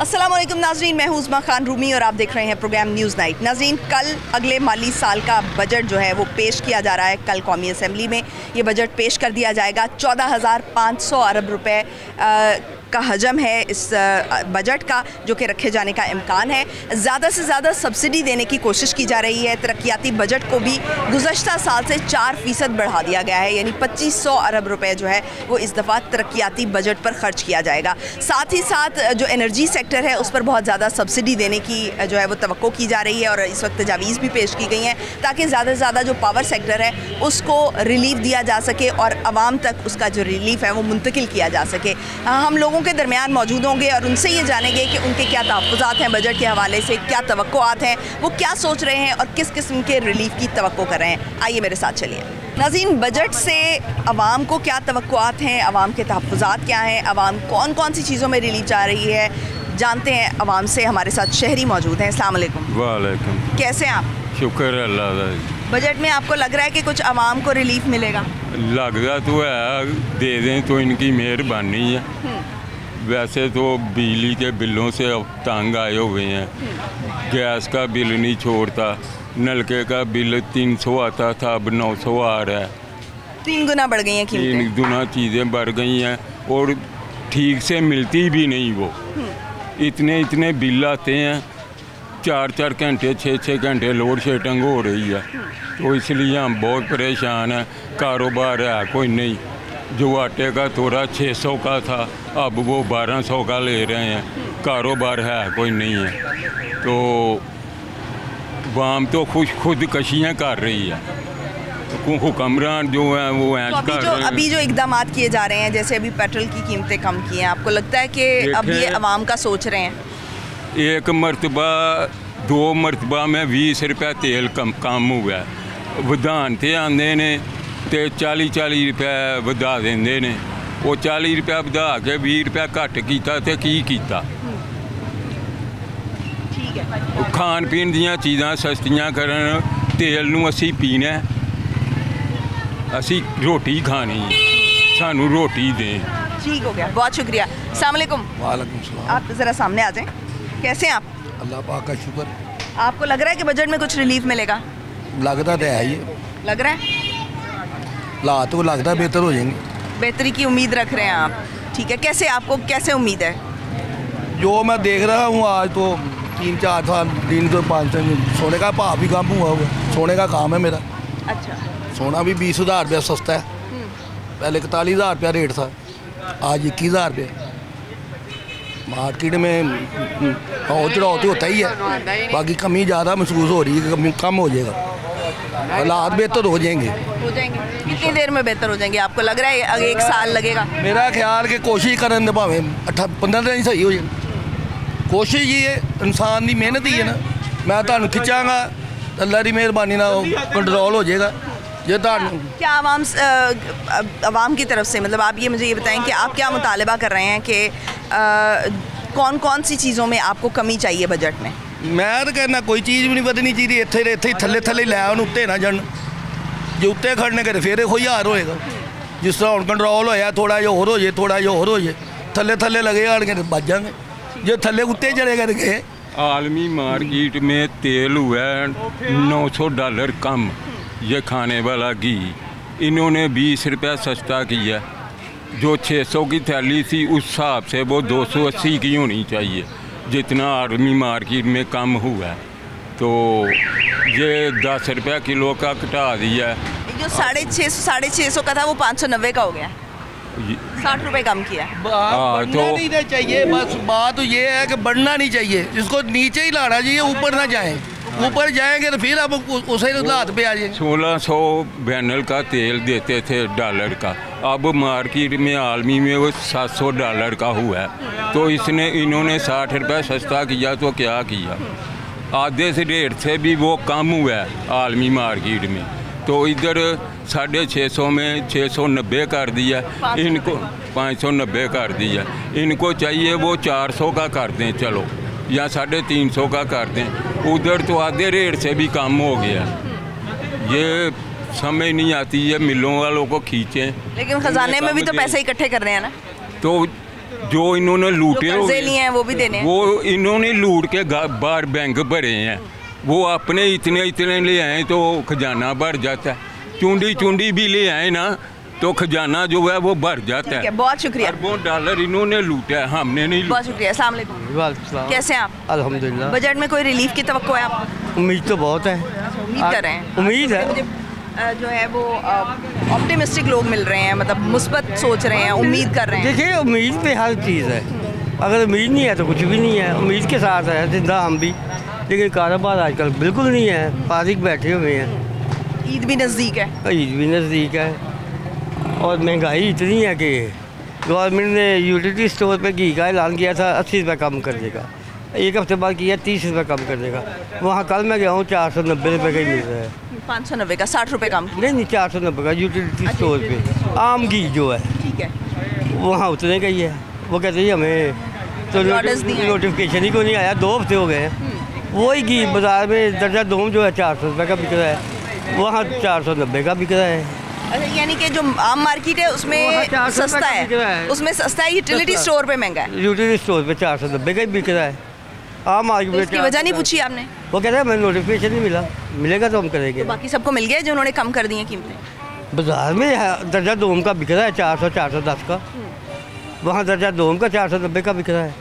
अस्सलाम वालेकुम नाज़रीन, मैं हूं उस्मा खान रूमी और आप देख रहे हैं प्रोग्राम न्यूज़ नाइट। नाज़रीन, कल अगले माली साल का बजट जो है वो पेश किया जा रहा है। कल कौमी असम्बली में ये बजट पेश कर दिया जाएगा। 14,500 अरब रुपए का हजम है इस बजट का, जो कि रखे जाने का इम्कान है। ज़्यादा से ज़्यादा सब्सिडी देने की कोशिश की जा रही है। तरक्याती बजट को भी गुज़श्ता साल से 4% बढ़ा दिया गया है, यानी 2500 अरब रुपए जो है वो इस दफ़ा तरक्याती बजट पर खर्च किया जाएगा। साथ ही साथ जो एनर्जी सेक्टर है उस पर बहुत ज़्यादा सब्सिडी देने की जो है वो तवक्को की जा रही है और इस वक्त तजावीज़ भी पेश की गई हैं ताकि ज़्यादा से ज़्यादा जो पावर सेक्टर है उसको रिलीफ दिया जा सके और आवाम तक उसका जो रिलीफ है वो मुंतकिल किया जा सके। हम लोगों के दरमियान मौजूद होंगे और उनसे ये जानेंगे कि उनके क्या तहफ़्फ़ुज़ात हैं बजट के हवाले से, क्या तवक्कुआत हैं, वो क्या सोच रहे हैं और किस किस्म के रिलीफ की तवक्को कर रहे हैं। आइए मेरे साथ चलिए। नाज़रीन, बजट से आवाम को क्या तवक्कुआत हैं, आवाम के तहफ़्फ़ुज़ात क्या हैं, आवाम कौन कौन सी चीज़ों में रिलीफ चाह रही है, जानते हैं आवाम से। हमारे साथ शहरी मौजूद हैं। अस्सलाम वालेकुम। वालेकुम। कैसे हैं आप? शुक्र अल्लाह का। बजट में आपको लग रहा है कि कुछ आवाम को रिलीफ मिलेगा? लगता तो है, दे दें तो इनकी मेहरबानी है। वैसे तो बिजली के बिलों से अब तंग आए हुए हैं। गैस का बिल नहीं छोड़ता, नलके का बिल 300 आता था, अब 900 आ रहा है। 3 गुना बढ़ गई हैं कीमतें। 3 गुना चीज़ें बढ़ गई हैं और ठीक से मिलती भी नहीं। वो इतने इतने बिल आते हैं, 4-4 घंटे 6-6 घंटे लोड शेडिंग हो रही है। तो इसलिए हम बहुत परेशान हैं। कारोबार है कोई नहीं। जो आटे का थोड़ा 600 का था अब वो 1200 का ले रहे हैं। कारोबार है कोई नहीं है। तो वाम तो खुदकशियाँ कर रही है। हुक्मरान जो है वो ऐश कर रहे हैं। अभी जो इकदाम किए जा रहे हैं, जैसे अभी पेट्रोल की कीमतें कम की हैं, आपको लगता है कि अब ये आवाम का सोच रहे हैं? एक मरतबा 2 मरतबा में 20 रुपये तेल कम हुआ है। विधान थे आंदे ने तो 40-40 रुपये वधा देंगे ने। वो 40 रुपये वधा के 20 रुपये घट किया तो की किया। ठीक है। खान पीन दियाँ चीज़ां सस्तियाँ करन, तेल नूं असी पीना, असी रोटी खानी, सानू रोटी दें। ठीक हो गया, बहुत शुक्रिया। अस्सलाम वालेकुम। वालेकुम सलाम। आप ज़रा सामने आ जाएं। कैसे हैं आप? अल्लाह पाक का शुक्र। आपको लग रहा है कि बजट में कुछ रिलीफ मिलेगा? लगता तो है ये। लग रहा है हालात तो लगता बेहतर हो जाएंगे। बेहतरी की उम्मीद रख रहे हैं आप? ठीक है। कैसे, आपको कैसे उम्मीद है? जो मैं देख रहा हूँ आज तो 3-4 साल दिन तो 5 सोने का भाव भी कम हुआ हुआ। सोने का काम है मेरा। अच्छा। सोना भी 20,000 रुपया सस्ता है। पहले 41,000 रुपया रेट था, आज 21,000 रुपया। मार्केट में और चढ़ाव तो होता ही है, बाकी कमी ज़्यादा महसूस हो रही है, कम हो जाएगा। हालात बेहतर हो जाएंगे। कितनी देर में बेहतर हो जाएंगे आपको लग रहा है? आगे 1 साल लगेगा? मेरा ख्याल कि कोशिश करें भावें 15 दिन सही हो जाए। कोशिश ये है, इंसान की मेहनत ही है ना। मैं तुहानू खिंचांगा, अल्लाह की मेहरबानी ना कंट्रोल हो जाएगा। ये क्या आवाम की तरफ से, मतलब आप ये मुझे ये बताएं कि आप क्या मुतालबा कर रहे हैं कि कौन कौन सी चीज़ों में आपको कमी चाहिए बजट में? मैं तो कहना कोई चीज़ भी नहीं बदलनी चाहिए। इत्थे थले थले लै उत्ते ना जान, जो उत्ते खड़ने के फिर कोई हार होएगा। जिस तरह हम कंट्रोल होया, थोड़ा जो होर हो जाए, थोड़ा जो होर हो जाए, थले थले लगे आने तो बच जाएंगे। जो थले उत्ते चले करके। आलमी मार्केट में तेल हुआ है $900 कम। ये खाने वाला घी इन्होंने 20 रुपया सस्ता किया। जो 600 की थैली थी उस हिसाब से वो 280 की होनी चाहिए, जितना आर्मी मार्केट में कम हुआ है। तो ये 10 रुपया किलो का घटा दिया है। जो 650 का था वो 590 का हो गया, 60 रुपये कम किया। बढ़ना नहीं चाहिए, बस बात तो ये है कि बढ़ना नहीं चाहिए। इसको नीचे ही लाना चाहिए, ऊपर ना जाए। ऊपर जाएंगे तो फिर अब उसे हाथ पे आ जाएंगे। 1600 बैनल का तेल देते थे $1 का, अब मार्केट में आलमी में वो $700 का हुआ है। तो इन्होंने 60 रुपये सस्ता किया तो क्या किया, आधे से रेट से भी वो कम हुआ है आलमी मार्केट में। तो इधर 650 में 690 कर दिया, इनको 590 कर दिया। इनको चाहिए वो 400 का कर दें चलो, या 350 का कर दें। उधर तो आधे रेट से भी कम हो गया। ये समझ नहीं आती है, मिलों वालों को खींचें। लेकिन ख़जाने में भी तो पैसे इकट्ठे कर रहे हैं ना। तो जो इन्होंने लूटे कर्जे लिए हैं वो भी देने हैं। वो इन्होंने लूट के बाहर बैंक भरे हैं, वो अपने इतने इतने ले आए तो खजाना भर जाता है। चुंडी चुंडी भी ले आए ना तो खजाना जो है वो भर जाता है। बहुत शुक्रिया। अरबों डॉलर इन्होंने लूटा है, हमने नहीं लूटा। बहुत शुक्रिया। अस्सलाम वालेकुम। कैसे हैं आप? अल्हम्दुलिल्लाह। बजट में कोई रिलीफ की तवक्को है आपको? उम्मीद तो बहुत है, उम्मीद कर रहे हैं? उम्मीद है। मुझे जो है वो ऑप्टिमिस्टिक लोग मिल रहे हैं, मतलब मुस्बत सोच रहे हैं, उम्मीद कर रहे हैं। देखिए उम्मीद पे हर चीज़ है, अगर उम्मीद नहीं है तो कुछ भी नहीं है। उम्मीद के साथ है जिंदा हम भी, लेकिन कारोबार आजकल बिल्कुल नहीं है, फारिग बैठे हुए हैं। ईद भी नज़दीक है। ईद भी नज़दीक है और महंगाई इतनी है कि गवर्नमेंट ने यूटिलिटी स्टोर पे घी का ऐलान किया था 80 रुपये कम कर देगा, एक हफ्ते बाद किया 30 रुपये कम कर देगा। वहाँ कल मैं गया हूँ 490 रुपये का ही मिल रहा है। 590 का 60 रुपये कम। नहीं 490 का यूटिलिटी स्टोर पे आम घी जो है ठीक है, वहाँ उतने का ही है। वो कहते हैं हमें तो नोटिफिकेशन ही को नहीं आया, 2 हफ्ते हो गए हैं। वही घी बाज़ार में दर्जा दोम जो है 400 रुपये का बिक रहा है, वहाँ 490 का बिक रहा है। अच्छा, यानी कि जो आम मार्केट है उसमें सस्ता है, उसमें सस्ता है, यूटिलिटी स्टोर पे महंगा है। यूटिलिटी स्टोर पे 490 का ही बिक रहा है। आम मार्केट में इसकी वजह नहीं पूछी आपने? वो कहते हैं हमें नोटिफिकेशन नहीं मिला, मिलेगा तो हम करेंगे। तो बाकी सबको मिल गया जो उन्होंने कम कर दी हैं कीमतें? बाज़ार में दर्जा दोम का बिक रहा है 400 410 का, वहाँ दर्जा दोम का 490 का बिक रहा है।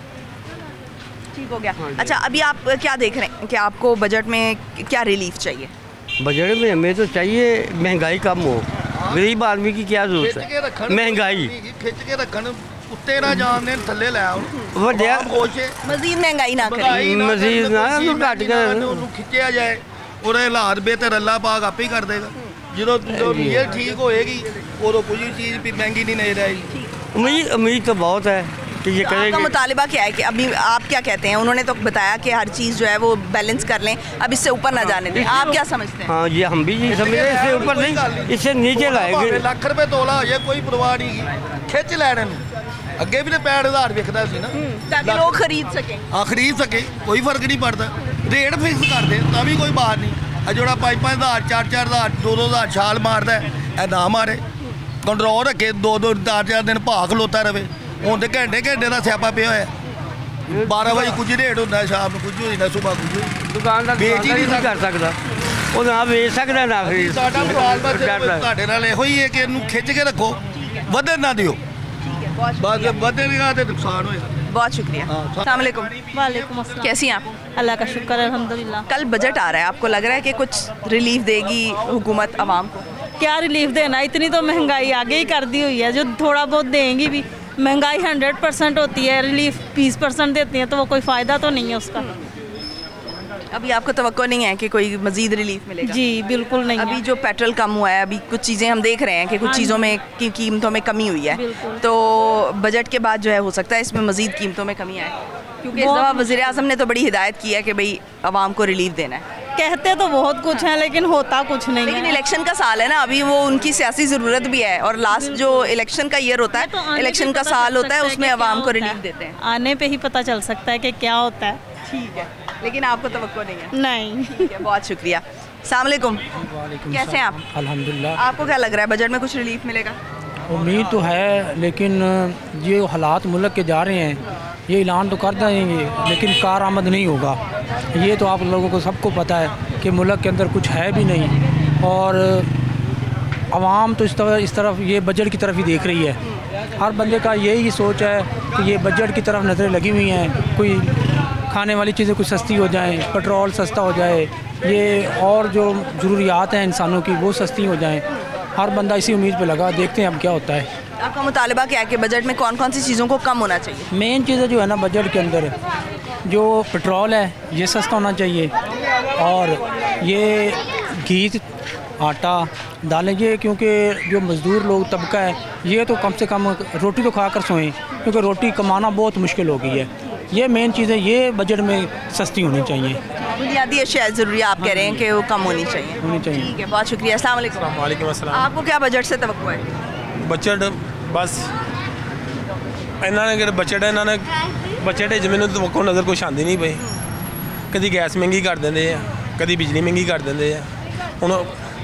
ठीक हो गया। अच्छा, अभी आप क्या देख रहे हैं कि आपको बजट में क्या रिलीफ चाहिए? बजट में हमें तो चाहिए महंगाई कम हो, गरीब आदमी की क्या जरूरत है। महंगाई खिंच के रखन, उत्ते ना जान देन, थल्ले लै आउन, वड्या मजीद महंगाई ना करें, मजीद ना घट कर ਉਹਨੂੰ ਖਿੱਚਿਆ ਜਾਏ, ਉਹਦੇ ਹਾਲਾਤ ਬਿਹਤਰ ਅੱਲਾ ਪਾਕ ਆਪੇ ਹੀ ਕਰ ਦੇਗਾ। ਜਦੋਂ ਇਹ ਠੀਕ ਹੋਏਗੀ ਉਦੋਂ ਕੋਈ ਚੀਜ਼ ਵੀ ਮਹਿੰਗੀ नहीं नहीं रहेगी। उम्मीद तो बहुत है कि ये तो आपका करेंगे। मुतालिबा क्या है कि अभी आप क्या कहते हैं? उन्होंने तो बताया कि हर चीज़ जो है वो बैलेंस कर लें, अब इससे ऊपर ना जाने दें। आप क्या समझते हैं? हाँ, ये हम भी ये समझ रहे हैं, इससे ऊपर नहीं, इससे नीचे लाएंगे। ਲੱਖ ਰੁਪਏ ਤੋਲਾ ਹੋ ਜਾਏ ਕੋਈ ਪਰਵਾਹ ਨਹੀਂ, ਖਿੱਚ ਲੈਣ ਨੂੰ। ਅੱਗੇ ਵੀ ਤੇ 65,000 ਵਿਕਦਾ ਸੀ ਨਾ, ताकि लोग खरीद सकें। ਆ ਖਰੀਦ ਸਕੇ, ਕੋਈ ਫਰਕ ਨਹੀਂ ਪੜਦਾ। ਰੇਟ ਫਿਕਸ ਕਰ ਦੇ ਤਾਂ ਵੀ ਕੋਈ ਬਾਤ ਨਹੀਂ। ਆ ਜਿਹੜਾ 5,000 4,000 2,000 ਛਾਲ ਮਾਰਦਾ ਇਹ ਨਾ ਮਾਰੇ, ਕੰਟਰੋਲ ਰੱਖੇ, 2-2 4 ਦਿਨ ਭਾਅ ਖਲੋਤਾ ਰਵੇ। ਹੁਣ ਤੇ ਘੰਟੇ ਘੰਟੇ ਦਾ ਸਿਆਪਾ ਪਿਆ ਹੋਇਆ। 12 ਵਜੇ ਕੁਝ ਰੇਟ ਹੁੰਦਾ, ਸ਼ਾਮ ਨੂੰ ਕੁਝ ਹੋ ਜਾਂਦਾ, ਸਵੇਰ ਕੁਝ। ਦੁਕਾਨਦਾਰ ਵੇਚ ਹੀ ਨਹੀਂ ਕਰ ਸਕਦਾ, ਉਹ ਨਾ ਵੇਚ ਸਕਦਾ ਨਾ ਖਰੀਦ। ਸਾਡਾ ਮੁਤਾਲਬਾ ਤੁਹਾਡੇ ਨਾਲ ਇਹੋ ਹੀ ਹੈ ਕਿ ਇਹਨੂੰ ਖਿੱਚ ਕੇ ਰੱਖੋ, ਵਧਣ ਨਾ ਦਿਓ। बस बदलेगा तो नुकसान होगा। बहुत शुक्रिया। अस्सलाम वालेकुम। वालेकुम अस्सलाम। कैसी हैं आप? अल्लाह का शुक्र है, अल्हम्दुलिल्लाह। कल बजट आ रहा है, आपको लग रहा है कि कुछ रिलीफ देगी हुकूमत आवाम को? क्या रिलीफ देना, इतनी तो महंगाई आगे ही कर दी हुई है, जो थोड़ा बहुत देंगी भी। महंगाई 100% होती है, रिलीफ 20% देती हैं, तो वो कोई फ़ायदा तो नहीं है उसका। अभी आपको तवक्को नहीं है कि कोई मजीद रिलीफ मिलेगा? जी बिल्कुल नहीं अभी है। जो पेट्रोल कम हुआ है, अभी कुछ चीज़ें हम देख रहे हैं कि कुछ चीज़ों में की कीमतों में कमी हुई है, तो बजट के बाद जो है हो सकता है इसमें मजीद कीमतों में कमी आए, क्योंकि इस दफ़ा वज़ीर आज़म ने तो बड़ी हिदायत की है कि भाई आवाम को रिलीफ देना है। कहते तो बहुत कुछ है लेकिन होता कुछ नहीं लेकिन है। इलेक्शन का साल है ना, अभी वो उनकी सियासी ज़रूरत भी है, और लास्ट जो इलेक्शन का ईयर होता तो है, आने इलेक्शन पे का पता साल चल होता है, सकता उसमें कि आवाम क्या को होता रिलीफ है। देते हैं। आने पे ही पता चल सकता है कि क्या होता है। ठीक है, लेकिन आपको तवक्को नहीं है? नहीं। ठीक है, बहुत शुक्रिया। अस्सलाम वालेकुम। कैसे हैं आप? अल्हम्दुलिल्लाह। आपको क्या लग रहा है बजट में कुछ रिलीफ मिलेगा? उम्मीद तो है, लेकिन ये हालात मुल्क के जा रहे हैं, ये ऐलान तो कर देंगे लेकिन कारआमद नहीं होगा। ये तो आप लोगों को सबको पता है कि मुल्क के अंदर कुछ है भी नहीं, और आवाम तो इस तरफ ये बजट की तरफ ही देख रही है। हर बंदे का यही सोच है कि ये बजट की तरफ नज़रें लगी हुई हैं, कोई खाने वाली चीज़ें कुछ सस्ती हो जाएं, पेट्रोल सस्ता हो जाए, ये और जो ज़रूरियात हैं इंसानों की वो सस्ती हो जाएं। हर बंदा इसी उम्मीद पे लगा, देखते हैं अब क्या होता है। आपका मुतालबा क्या है कि बजट में कौन कौन सी चीज़ों को कम होना चाहिए? मेन चीज़ें जो है ना बजट के अंदर, जो पेट्रोल है ये सस्ता होना चाहिए, और ये घी आटा दालें, ये क्योंकि जो मज़दूर लोग तबका है ये तो कम से कम रोटी तो खा कर सोएं, क्योंकि रोटी कमाना बहुत मुश्किल हो गई है। ये मेन चीज़ें ये बजट में सस्ती होनी चाहिए। बुनियादी अशिया ज़रूरी आप कह रहे हैं कि वो कम होनी चाहिए। ठीक है, बहुत शुक्रिया। अस्सलाम वालेकुम। वालेकुम अस्सलाम। आपको क्या बजट से तवक्को है? बजट बस इन्होंने ਜਿਹੜੇ ਬਜਟ ਹੈ, ਇਹਨਾਂ ਨੇ ਬਜਟ 'ਚ ਮੈਨੂੰ ਤਵੱਕੋ ਨਜ਼ਰ ਕੁਛ ਆਉਂਦੀ ਨਹੀਂ ਪਈ। ਕਦੀ ਗੈਸ ਮਹਿੰਗੀ ਕਰ ਦਿੰਦੇ ਆ, ਕਦੀ ਬਿਜਲੀ ਮਹਿੰਗੀ ਕਰ ਦਿੰਦੇ ਆ। ਹੁਣ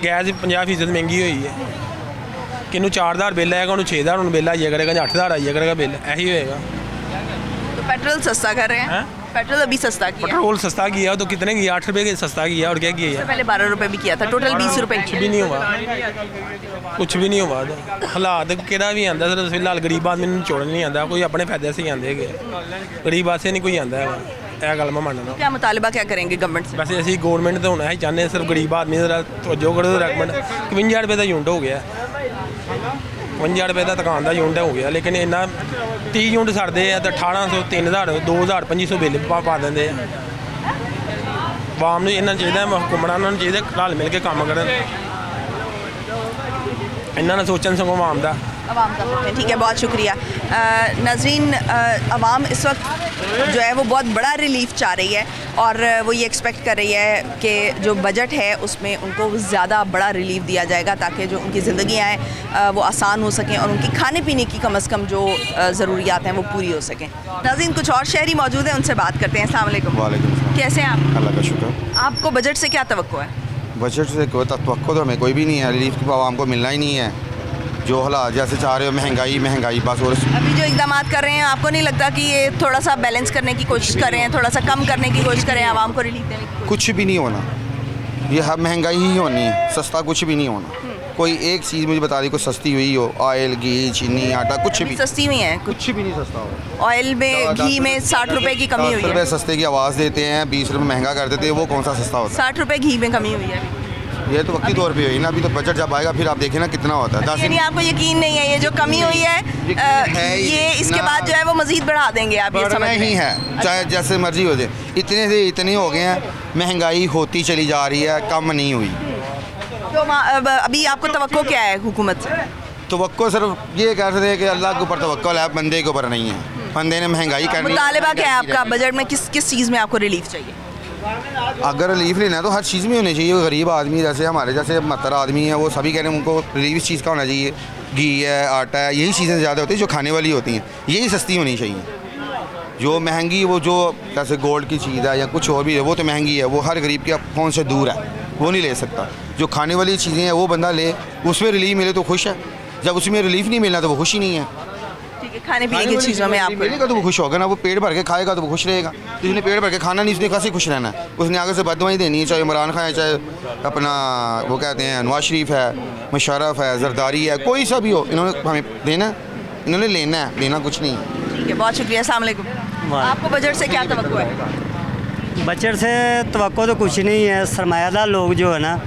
ਗੈਸ 50% ਮਹਿੰਗੀ ਹੋਈ ਹੈ, ਕਿਹਨੂੰ 4000 ਬਿੱਲ ਆਏਗਾ, ਉਹਨੂੰ 6000 ਹੁਣ ਬਿੱਲ ਆਈਆ ਕਰੇਗਾ, ਜਾਂ 8000 ਆਈਆ ਕਰੇਗਾ ਬਿੱਲ, ਇਹੀ ਹੋਏਗਾ। पेट्रोल सस्ता कर रहे हैं, पेट्रोल अभी सस्ता किया, पेट्रोल सस्ता किया तो कितने किया, 8 रुपये के सस्ता किया और क्या किया, पहले 12 रुपये भी किया था, टोटल 20 रुपये। कुछ भी नहीं हुआ, कुछ भी नहीं हुआ। हालात किहड़ा भी आंदा सर, फिलहाल गरीब आदमी नूं छोड़न नहीं आंदा, कोई अपने फायदे से ही आंदे गए, गरीब वास्ते नहीं कोई आंदा है। यह गल मैं मानना। क्या मुतालबा क्या करेंगे गवर्नमेंट से? वैसे असी गौरमेंट तो होना ही चाहते हैं, सिर्फ गरीब आदमी जरा तवज्जो करो। रेकमेंड 52 रुपये का यूनिट हो गया, 52 रुपये का दुकान का यूनिट हो गया, लेकिन इन्ना 30 यूनिट छड़ते हैं तो 1800 3000 2000 2500 बिल पा देंगे। आवाम ने इन्ना चाहिए, हुक्मरान चाहिए रल मिल के काम करन, इन्होंने सोचन सगों आवाम का। ठीक है, बहुत शुक्रिया नाज़रीन। आवाम इस वक्त जो है वो बहुत बड़ा रिलीफ चाह रही है और वो ये एक्सपेक्ट कर रही है कि जो बजट है उसमें उनको ज़्यादा बड़ा रिलीफ दिया जाएगा ताकि जो उनकी ज़िंदगियाँ हैं वो आसान हो सकें और उनकी खाने पीने की कम से कम जो ज़रूरियात हैं वो पूरी हो सकें। नाज़रीन, कुछ और शहरी मौजूद हैं, उनसे बात करते हैं। अस्सलाम वालेकुम। वालेकुम। कैसे हैं आप? अल्लाह का शुक्र। आपको बजट से क्या तवक्को है? बजट से कोई तवक्को तो हमें कोई भी नहीं है, रिलीफ तो आवाम को मिलना ही नहीं है। जो हालात जैसे चाह रहे हो, महंगाई बस। और अभी जो इकदाम कर रहे हैं, आपको नहीं लगता कि ये थोड़ा सा बैलेंस करने की कोशिश कर रहे हैं, थोड़ा सा कम करने की कोशिश करें, आवाम को रिलीफ देने की? कुछ भी नहीं होना, ये हर महंगाई ही होनी है, सस्ता कुछ भी नहीं होना। कोई एक चीज़ मुझे बता दी कोई सस्ती हुई हो, ऑयल घी चीनी आटा कुछ भी सस्ती हुई है, कुछ भी नहीं सस्ता हो। ऑयल में घी में 60 रुपए की कमी हुई है, 10 रुपये सस्ते की आवाज़ देते हैं, 20 रुपये महंगा कर देते हैं, वो कौन सा सस्ता होता 60 रुपए घी में कमी हुई है। ये तो वक्ती तौर पे हुई ना, अभी तो बजट जब आएगा फिर आप देखें ना कितना होता है। यानी आपको यकीन नहीं है ये जो कमी हुई है ये इसके बाद जो है वो मजीद बढ़ा देंगे? आप ये समझ ही है, चाहे जैसे मर्जी हो जाए, इतने से इतने हो गए हैं, महंगाई होती चली जा रही है, कम नहीं हुई। तो अभी आपको तवक्को क्या है हुकूमत से? तवक्को सिर्फ ये कह सकते हैं कि अल्लाह के ऊपर तवक्कुल है, बंदे के ऊपर नहीं है। बंदे ने महंगाई करनी। मुतालिबा क्या है आपका बजट में? किस चीज़ में आपको रिलीफ चाहिए? अगर रिलीफ लेना है तो हर चीज़ में होनी चाहिए। गरीब आदमी जैसे हमारे जैसे महत्तर आदमी है, वो सभी कह रहे हैं उनको रिलीफ इस चीज़ का होना चाहिए। घी है, आटा है, यही चीज़ें ज़्यादा होती हैं जो खाने वाली होती हैं, यही सस्ती होनी चाहिए। जो महंगी वो जो जैसे गोल्ड की चीज़ है या कुछ और भी है वो तो महंगी है, वो हर गरीब के फ़ोन से दूर है, वो नहीं ले सकता। जो खाने वाली चीज़ें हैं वो बंदा ले, उसमें रिलीफ मिले तो खुश है, जब उसमें रिलीफ नहीं मिलना तो वो खुश ही नहीं है। खाने पीने की चीज़ों में आप मिलेगा तो वो खुश होगा ना, वो पेट भर के खाएगा तो वो खुश रहेगा। जिसने पेट भर के खाना नहीं उसने कैसे खुश रहना है? उसने आगे से बददुआएं देनी है, चाहे इमरान खान है, चाहे अपना वो कहते हैं नवाज शरीफ है, मुशर्रफ है, जरदारी है, कोई सा भी हो, इन्होंने हमें देना, इन्होंने लेना है, देना कुछ नहीं है। ठीक है, बहुत शुक्रिया। अस्सलाम वालेकुम। आपको बजट से क्या तवक्को है? बजट से तवक्को तो कुछ नहीं है, सरमायादार लोग जो है ना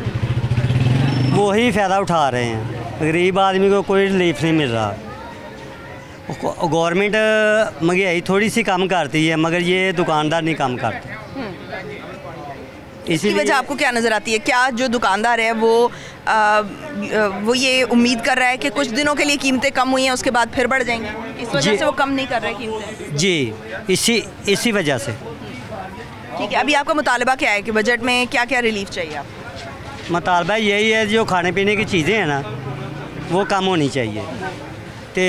वो ही फ़ायदा उठा रहे हैं, गरीब आदमी को कोई रिलीफ नहीं मिल रहा। गवर्नमेंट महंगाई थोड़ी सी कम करती है मगर ये दुकानदार नहीं कम करते। इसी वजह आपको क्या नज़र आती है? क्या जो दुकानदार है वो ये उम्मीद कर रहा है कि कुछ दिनों के लिए कीमतें कम हुई हैं उसके बाद फिर बढ़ जाएंगी, इस वजह से वो कम नहीं कर रहे कीमतें? जी, इसी वजह से। ठीक है, अभी आपका मुतालबा क्या है कि बजट में क्या क्या रिलीफ चाहिए आपको? मुतालबा यही है जो खाने पीने की चीज़ें हैं ना वो कम होनी चाहिए, तो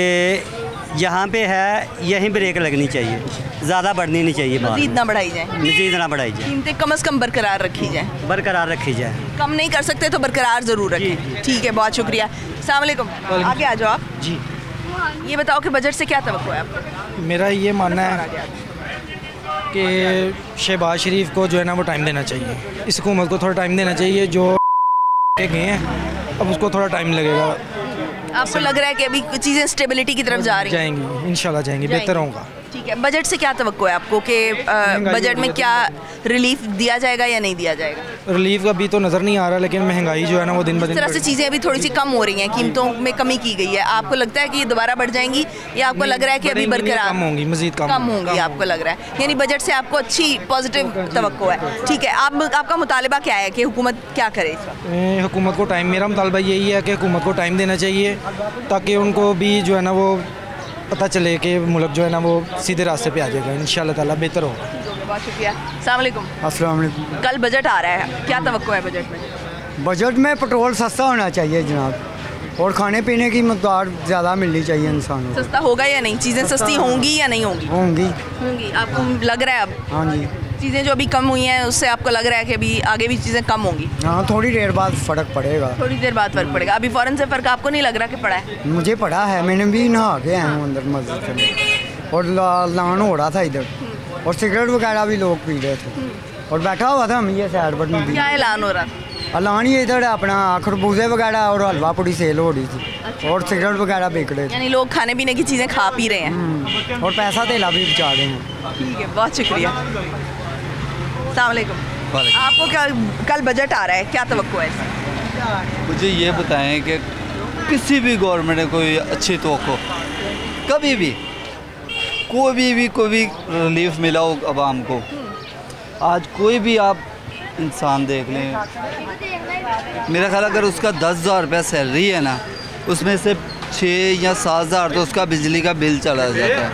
यहाँ पे है यहीं ब्रेक लगनी चाहिए, ज़्यादा बढ़नी नहीं चाहिए, मज़ीद ना बढ़ाई जाए, मज़ीद ना बढ़ाई जाए, कीमतें कम से कम बरकरार रखी जाए, कम नहीं कर सकते तो बरकरार ज़रूर रखें। ठीक है, बहुत शुक्रिया। अस्सलाम वालेकुम। आगे आ जाओ आप जी। ये बताओ कि बजट से क्या तवक्को है आपको? मेरा ये मानना है कि शहबाज शरीफ को जो है ना वो टाइम देना चाहिए, इस हुकूमत को थोड़ा टाइम देना चाहिए, जो गए हैं अब उसको थोड़ा टाइम लगेगा। आपको लग रहा है कि अभी चीज़ें स्टेबिलिटी की तरफ जा रही हैं? जाएंगी, इंशाल्लाह जाएंगी, बेहतर होगा। ठीक है, बजट से क्या तवक्को है आपको कि बजट में क्या रिलीफ दिया जाएगा या नहीं दिया जाएगा? रिलीफ अभी तो नज़र नहीं आ रहा, लेकिन महंगाई जो है ना वो दिन ब दिन इस तरह से चीज़ें अभी थोड़ी सी कम हो रही हैं, कीमतों में कमी की गई है। आपको लगता है कि ये दोबारा बढ़ जाएंगी या आपको लग रहा है कि अभी बरकरार कम होंगी, मज़ीद कम होंगी? आपको लग रहा है यानी बजट से आपको अच्छी पॉजिटिव तवक्को है। ठीक है, आपका मुतालबा क्या है कि हुकूमत क्या करे इस वक्त? हुकूमत को टाइम, मेरा मुतालबा यही है कि हुकूमत को टाइम देना चाहिए ताकि उनको भी जो है ना वो पता चले कि मुल्क जो है ना वो सीधे रास्ते पे आ जाएगा, इंशाल्लाह ताला बेहतर होगा। बहुत शुक्रिया। अस्सलाम वालेकुम। अस्सलाम वालेकुम। कल बजट आ रहा है, क्या तवक्को है बजट में? बजट में पेट्रोल सस्ता होना चाहिए जनाब, और खाने पीने की मकदार ज़्यादा मिलनी चाहिए इंसानों को। सस्ता होगा या नहीं? चीज़ें सस्ती होंगी या नहीं होंगी? होंगी। आपको लग रहा है अब? हाँ जी। चीज़ें जो अभी कम हुई हैं उससे आपको लग रहा है कि अभी आगे भी चीज़ें कम होंगी? हाँ, थोड़ी देर बाद फ़र्क पड़ेगा। थोड़ी देर बाद फ़र्क पड़ेगा। अभी फ़ौरन से फ़र्क आपको नहीं लग रहा कि पड़ा है? मुझे पड़ा है, मैंने भी नहा के आया हूँ अंदर मस्जिद में। और लान हो रहा था इधर, और सिगरेट वगैरह भी लोग पी रहे थे, और बैठा हुआ था हम ये साइड पर। क्या ऐलान हो रहा था? ऐलान ही इधर अपना खरबूजे वगैरह और हलवा पूड़ी सेल हो रही थी, और सिगरेट वगैरह बिक रहे थे। यानी लोग खाने पीने की चीज़ें खा पी रहे हैं और पैसा तेला भी बचा रहे हैं। ठीक है, बहुत शुक्रिया। अस्सलाम वालेकुम। आपको क्या कल बजट आ रहा है, क्या तवक्को है इसका? मुझे ये बताएं कि किसी भी गवर्नमेंट ने कोई अच्छी तवक्को कभी भी कोई भी रिलीफ मिला हो आवाम को? आज कोई भी आप इंसान देख लें, मेरा ख्याल अगर उसका 10,000 रुपया सैलरी है ना, उसमें से 6 या 7,000 तो उसका बिजली का बिल चला जाता है,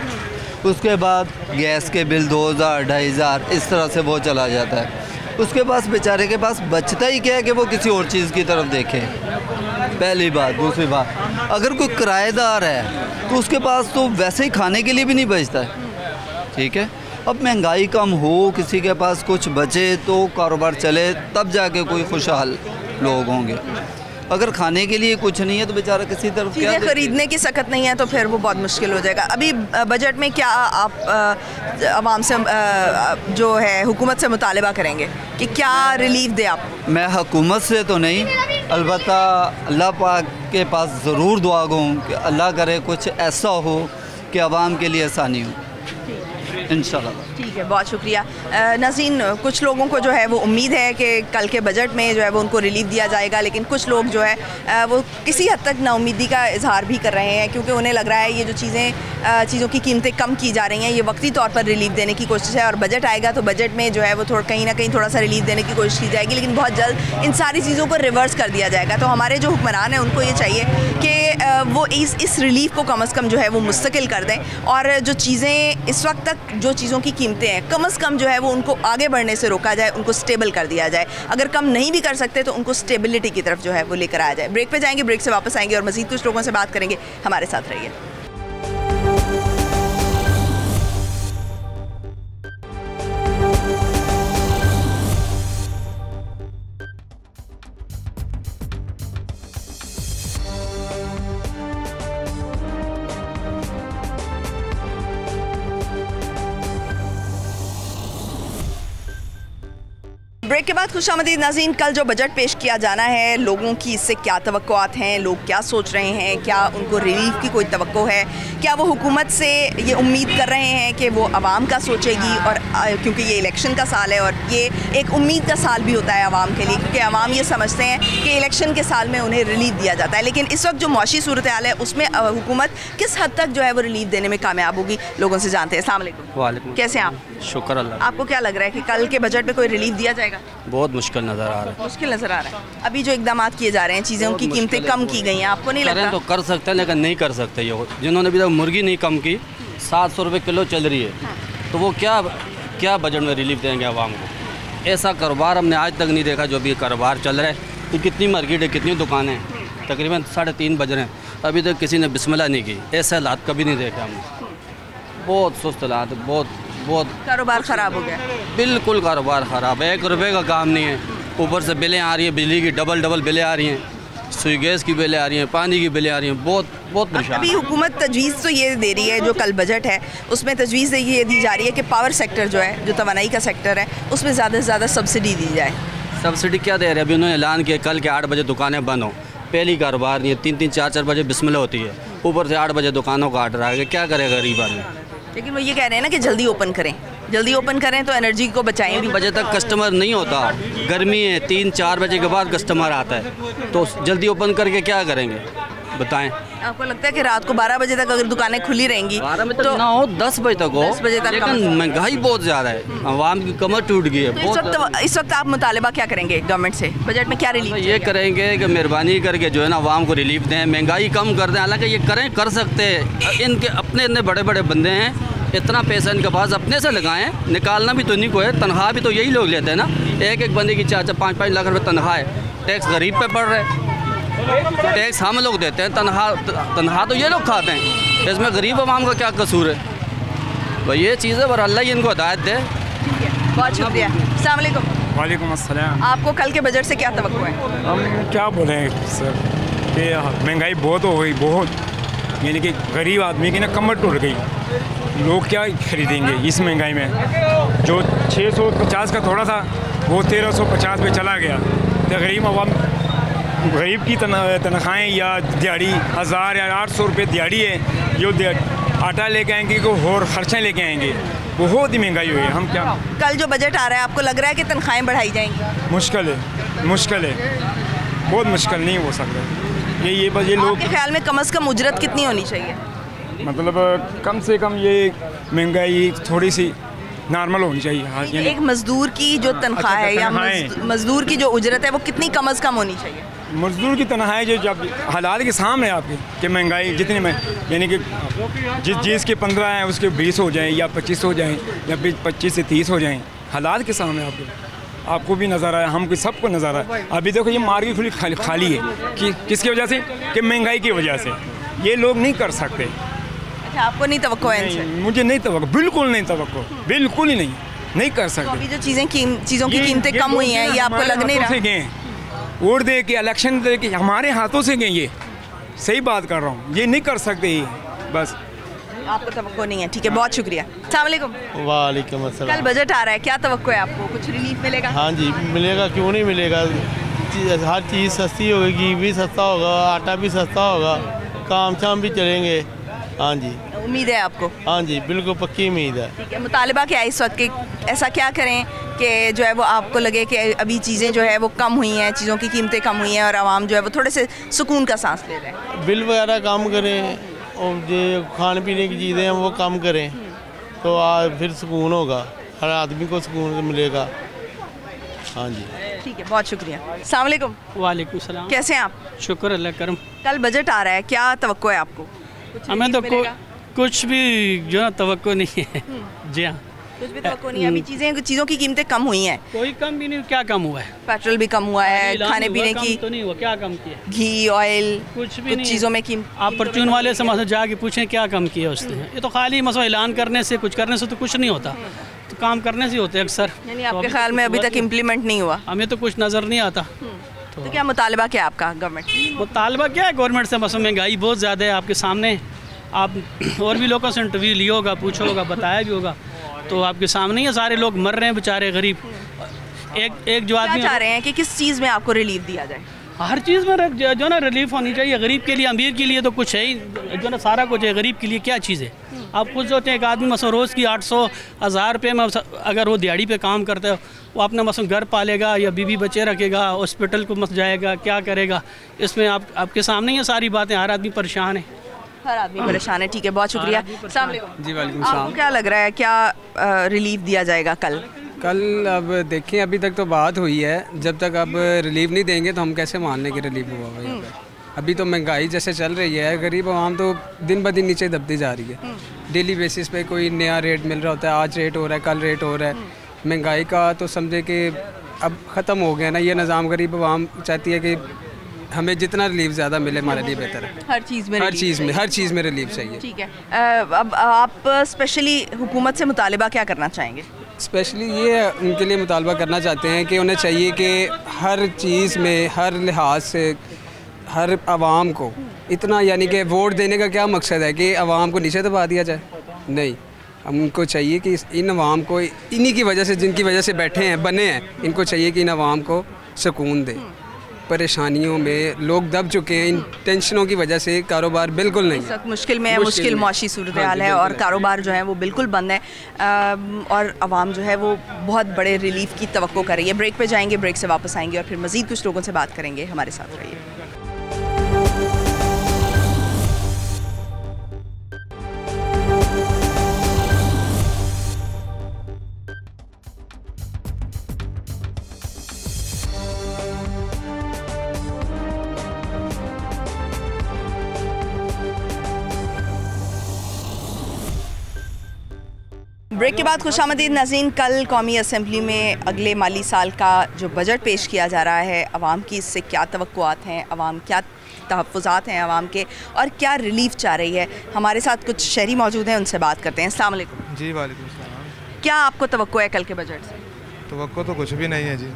उसके बाद गैस के बिल 2,000 2,500 इस तरह से वो चला जाता है। उसके पास बेचारे के पास बचता ही क्या है कि वो किसी और चीज़ की तरफ देखे, पहली बात। दूसरी बात, अगर कोई किराएदार है तो उसके पास तो वैसे ही खाने के लिए भी नहीं बचता है, ठीक है। अब महंगाई कम हो, किसी के पास कुछ बचे तो कारोबार चले, तब जाके कोई खुशहाल लोग होंगे। अगर खाने के लिए कुछ नहीं है तो बेचारा किसी तरफ चीज़ें खरीदने की सकत नहीं है तो फिर वो बहुत मुश्किल हो जाएगा। अभी बजट में क्या आप आवाम से जो है हुकूमत से मुतालबा करेंगे कि क्या रिलीफ दे आप? मैं हुकूमत से तो नहीं, अलबत्ता अल्लाह पाक के पास ज़रूर दुआ गूँ कि अल्लाह करे कुछ ऐसा हो कि आवाम के लिए आसानी हो, इंशाल्लाह। ठीक है, बहुत शुक्रिया। नाज़रीन, कुछ लोगों को जो है वो उम्मीद है कि कल के बजट में जो है वो उनको रिलीफ दिया जाएगा, लेकिन कुछ लोग जो है वो किसी हद तक नाउमीदी का इजहार भी कर रहे हैं, क्योंकि उन्हें लग रहा है ये जो चीज़ों की कीमतें कम की जा रही हैं, ये वक्ती तौर पर रिलीफ देने की कोशिश है, और बजट आएगा तो बजट में जो है वो कहीं ना कहीं थोड़ा सा रिलीफ देने की कोशिश की जाएगी, लेकिन बहुत जल्द इन सारी चीज़ों को रिवर्स कर दिया जाएगा। तो हमारे जो हुक्मरान हैं उनको ये चाहिए कि वो इस रिलीफ को कम से कम जो है वो मुस्तकिल कर दें, और जो चीज़ें इस वक्त तक जो चीज़ों की कीमतें हैं कम से कम जो है वो उनको आगे बढ़ने से रोका जाए, उनको स्टेबल कर दिया जाए। अगर कम नहीं भी कर सकते तो उनको स्टेबिलिटी की तरफ जो है वो लेकर आया जाए। ब्रेक पे जाएंगे, ब्रेक से वापस आएंगे और मज़ीद कुछ लोगों से बात करेंगे। हमारे साथ रहिए। ब्रेक के बाद खुशामदीद नाज़रीन, कल जो बजट पेश किया जाना है, लोगों की इससे क्या तवक्कुआत हैं, लोग क्या सोच रहे हैं, क्या उनको रिलीफ की कोई तवक्को है, क्या वो हुकूमत से ये उम्मीद कर रहे हैं कि वो आवाम का सोचेगी, और क्योंकि ये इलेक्शन का साल है और ये एक उम्मीद का साल भी होता है आवाम के लिए, क्योंकि आवाम ये समझते हैं कि इलेक्शन के साल में उन्हें रिलीफ दिया जाता है। लेकिन इस वक्त जो मौशी सूरत हाल है उसमें हुकूमत किस हद तक जो है वो रिलीफ देने में कामयाब होगी, लोगों से जानते हैं। अस्सलाम वालेकुम। वालेकुम। कैसे हैं आप? शुक्र अल्लाह। आपको क्या लग रहा है कि कल के बजट में कोई रिलीफ दिया जाएगा? बहुत मुश्किल नज़र आ रहा है। मुश्किल नज़र आ रहा है। अभी जो इकदाम किए जा रहे हैं, चीज़ों की कीमतें कम की गई हैं, आपको नहीं लगता? तो कर सकते हैं लेकिन नहीं कर सकते। ये जिन्होंने भी मुर्गी नहीं कम की, 700 रुपये किलो चल रही है, तो वो क्या बजट में रिलीफ देंगे आवाम को? ऐसा कारोबार हमने आज तक नहीं देखा जो भी कारोबार चल रहा है। कि कितनी मार्केट है, कितनी दुकानें हैं, तकरीबन 3:30 बज रहे हैं, अभी तक किसी ने बिस्मिल्लाह नहीं की। ऐसे हालात कभी नहीं देखे हमने। बहुत सुस्त हालात, बहुत कारोबार ख़राब हो गया। बिल्कुल कारोबार ख़राब है, 1 रुपये का काम नहीं है। ऊपर से बिलें आ रही हैं, बिजली की डबल बिलें आ रही हैं, सुई गैस की बिलें आ रही हैं, पानी की बिलें आ रही हैं, बहुत परेशान। अभी हुकूमत तजवीज़ तो ये दे रही है, जो कल बजट है उसमें तजवीज़ ये दी जा रही है कि पावर सेक्टर जो है, जो तवानाई का सेक्टर है, उसमें ज़्यादा से ज़्यादा सब्सिडी दी जाए। सब्सिडी क्या दे रहे हैं? अभी उन्होंने ऐलान किया कल के 8 बजे दुकानें बंद हों। पहली कारोबार नहीं है, 3-3 4-4 बजे बिस्मिल्लाह होती है, ऊपर से 8 बजे दुकानों का ऑर्डर आ गया। क्या करेगा गरीब आदमी? लेकिन वो ये कह रहे हैं ना कि जल्दी ओपन करें तो एनर्जी को बचाएं। 3 बजे तक कस्टमर नहीं होता, गर्मी है, 3-4 बजे के बाद कस्टमर आता है, तो जल्दी ओपन करके क्या करेंगे बताएं? आपको लगता है कि रात को 12 बजे तक अगर दुकानें खुली रहेंगी 12 बजे तक ना हो, 10 बजे तक हो, 10 बजे तक, लेकिन महंगाई बहुत ज़्यादा है, आवाम की कमर टूट गई है। तो इस वक्त आप मुतालबा क्या करेंगे गवर्नमेंट से? बजट में क्या रिलीफ? ये करेंगे कि मेहरबानी करके जो है ना आवाम को रिलीफ दें, महंगाई कम कर दें। हालांकि ये कर सकते हैं, इनके अपने इतने बड़े बड़े बंदे हैं, इतना पैसा इनके पास अपने से लगाएं, निकालना भी तो इन्हीं को है। तनख्वाह भी तो यही लोग लेते हैं ना, एक बंदे की 4-5 लाख रुपये तनख्वाह है, टैक्स गरीब पे पड़ रहा है, टैक्स हम लोग देते हैं, तनख्वाह तो ये लोग खाते हैं, इसमें गरीब आवाम का क्या कसूर है? भाई ये चीज़ है, पर अल्लाह ही इनको हिदायत दे। बहुत शुक्रिया। अस्सलाम वालेकुम। वालेकुम अस्सलाम। आपको कल के बजट से क्या तवक्को है? हम क्या बोलें सर, कि महंगाई बहुत हो गई, बहुत, यानी कि गरीब आदमी की ना कमर टूट गई। लोग क्या खरीदेंगे इस महंगाई में? जो 650 का थोड़ा था वो 1350 पे चला गया। तो गरीब की तनख्वाहें या दिहाड़ी 1000 या 800 रुपये दिहाड़ी है, जो आटा लेके आएंगे को और खर्चे लेके आएंगे, बहुत ही महंगाई हुई है। हम क्या कल जो बजट आ रहा है आपको लग रहा है कि तनख्वाहें बढ़ाई जाएंगी? मुश्किल है, बहुत मुश्किल, नहीं हो सकता ये बस ये लोग। आपके ख्याल में कम से कम उजरत कितनी होनी चाहिए? मतलब कम से कम ये महंगाई थोड़ी सी नॉर्मल होनी चाहिए। हाँ, एक मजदूर की जो तनख्वाह है या मजदूर की जो उजरत है वो कितनी कम से कम होनी चाहिए? मजदूर की तनख्वाह जो जब हालात के सामने आपके कि महंगाई जितनी में, यानी कि जिस चीज़ के 15 हैं उसके 20 हो जाएं या 25 हो जाएं या 25 से 30 हो जाएं, हालात के सामने आपको भी नज़र आया, हमको सबको नज़र आया। अभी देखो ये मार्केट खुली खाली है कि किसकी वजह से? कि महंगाई की वजह से। ये लोग नहीं कर सकते। अच्छा, आपको नहीं तवक्को है इनसे? मुझे नहीं तवक्को, बिल्कुल नहीं तवक्को, बिल्कुल ही नहीं कर सकते। तो अभी जो चीज़ों की कीमतें कम हुई हैं ये आपको लग नहीं रहा? वोट दे के, इलेक्शन दे के हमारे हाथों से गए, ये सही बात कर रहा हूँ, ये नहीं कर सकते ये, बस आपको तवक्को नहीं है। ठीक है, बहुत शुक्रिया। अस्सलाम वालेकुम। वालेकुम अस्सलाम। कल बजट आ रहा है, क्या तवक्को है आपको? कुछ रिलीफ मिलेगा? हाँ जी मिलेगा, क्यों नहीं मिलेगा। हर चीज़ सस्ती होगी, घी भी सस्ता होगा, आटा भी सस्ता होगा, काम शाम भी चलेंगे। हाँ जी, उम्मीद है आपको? हाँ जी, बिल्कुल पक्की उम्मीद है। ठीक है, मुतालबा क्या है इस वक्त के? ऐसा क्या करें कि जो है वो आपको लगे कि अभी चीज़ें जो है वो कम हुई हैं, चीज़ों की कीमतें कम हुई हैं और आवाम जो है वो थोड़े से सुकून का सांस ले रहे हैं? बिल वगैरह कम करें और जो खाने पीने की चीज़ें हैं वो कम करें तो फिर सुकून होगा, हर आदमी को सुकून मिलेगा। हाँ जी, ठीक है, बहुत शुक्रिया। अस्सलाम वालेकुम। वालेकुम सलाम। कैसे हैं आप? शुक्र अल्लाह करम। कल बजट आ रहा है, क्या तवक्को है आपको? हमें तो कुछ भी जो है तवक्को नहीं है। जी हाँ, कुछ भी तवक्को नहीं है। अभी चीज़ों की कीमतें कम हुई हैं? कोई कम भी नहीं। क्या कम हुआ है? पेट्रोल भी कम हुआ है, खाने पीने की तो नहीं हुआ। क्या कम किया? घी, ऑयल, कुछ भी नहीं। चीज़ों में कीमत। आप परचून वाले से मतलब जाके पूछें क्या कम किया उसने। ये तो खाली मसला ऐलान करने से, कुछ करने से तो कुछ नहीं होता, तो काम करने से होते अक्सर। यानी आपके ख्याल में अभी तक इम्प्लीमेंट नहीं हुआ? हमें तो कुछ नज़र नहीं आता। तो क्या मुतालबा क्या है आपका गवर्नमेंट? मुतालबा क्या है गवर्नमेंट से? मसला महंगाई बहुत ज़्यादा है आपके सामने, आप और भी लोगों से इंटरव्यू लिया होगा, पूछा होगा, बताया भी होगा, तो आपके सामने ही सारे लोग मर रहे हैं बेचारे गरीब। एक जो आदमी चाह रहे हैं कि किस चीज़ में आपको रिलीफ दिया जाए? हर चीज़ में जो ना रिलीफ होनी चाहिए। गरीब के लिए, अमीर के लिए तो कुछ है ही, जो ना सारा कुछ है। गरीब के लिए क्या चीज़ है? आप खुद सोचते हैं, एक आदमी मसलन रोज़ की 800-1000 रुपये में अगर वो दिहाड़ी पे काम करता है, वो अपना मसलन घर पालेगा या बीवी बच्चे रखेगा, हॉस्पिटल को मस जाएगा, क्या करेगा? इसमें आपके सामने ही सारी बातें। हर आदमी परेशान है, हर आदमी परेशान है। ठीक है, बहुत शुक्रिया। अस्सलाम वालेकुम। जी वालेकुम आपको सलाम। क्या लग रहा है, क्या रिलीफ दिया जाएगा कल? अब देखें, अभी तक तो बात हुई है, जब तक अब रिलीफ नहीं देंगे तो हम कैसे मान लें कि रिलीफ हुआ हुआ है? अभी तो महंगाई जैसे चल रही है, गरीब आवाम तो दिन ब दिन नीचे दबती जा रही है। डेली बेसिस पे कोई नया रेट मिल रहा होता है, आज रेट हो रहा है, कल रेट हो रहा है। महंगाई का तो समझे कि अब ख़त्म हो गया ना ये निज़ाम। गरीब आवाम चाहती है कि हमें जितना रिलीफ ज़्यादा मिले हमारे लिए बेहतर है। हर चीज़ में रिलीफ चाहिए। ठीक है, अब आप स्पेशली हुकूमत से मुतालबा क्या करना चाहेंगे? स्पेशली ये उनके लिए मुतालबा करना चाहते हैं कि उन्हें चाहिए कि हर चीज़ में, हर लिहाज से, हर आवाम को इतना, यानी कि वोट देने का क्या मकसद है कि आवाम को नीचे दबा दिया जाए? नहीं, हमको चाहिए कि इन आवाम को, इन्हीं की वजह से, जिनकी वजह से बैठे हैं, बने हैं, इनको चाहिए कि इन आवाम को सुकून दें। परेशानियों में लोग दब चुके हैं, इन टेंशनों की वजह से कारोबार बिल्कुल नहीं है, मुश्किल में है, मुश्किल माशी सूरत हाल है और कारोबार जो है वो बिल्कुल बंद है और आवाम जो है वो बहुत बड़े रिलीफ की तवक्को कर रही है। ब्रेक पे जाएंगे, ब्रेक से वापस आएंगे और फिर मज़ीद कुछ लोगों से बात करेंगे। हमारे साथ रहिए। ब्रेक के बाद खुशामदीद नाज़रीन। कल कौमी असम्बली में अगले माली साल का जो बजट पेश किया जा रहा है, आवाम की इससे क्या तवक्कुआत हैं, आवाम क्या तहफ़्फ़ुज़ात हैं आवाम के, और क्या रिलीफ चाह रही है। हमारे साथ कुछ शहरी मौजूद हैं, उनसे बात करते हैं। अस्सलाम वालेकुम। जी वालेकुम सलाम। क्या आपको तवक्को है कल के बजट से? तवक्को तो कुछ भी नहीं है जी,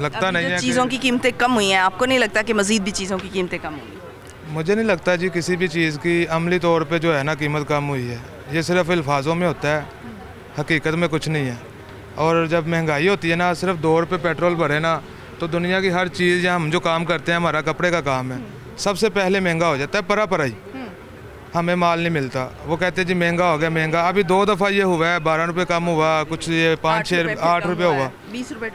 लगता नहीं है। चीज़ों की कीमतें कम हुई हैं, आपको नहीं लगता कि मज़ीद भी चीज़ों की कीमतें कम होंगी? मुझे नहीं लगता जी किसी भी चीज़ की अमली तौर पे जो है ना कीमत कम हुई है। ये सिर्फ अल्फाजों में होता है, हकीकत में कुछ नहीं है। और जब महंगाई होती है ना, सिर्फ 2 रुपये पेट्रोल भरे ना तो दुनिया की हर चीज़ या हम जो काम करते हैं, हमारा कपड़े का काम है, सबसे पहले महंगा हो जाता है। परा ही हमें माल नहीं मिलता। वो कहते हैं जी महंगा हो गया, महंगा। अभी 2 दफ़ा ये हुआ है, 12 रुपये कम हुआ, कुछ ये 8 रुपये हुआ,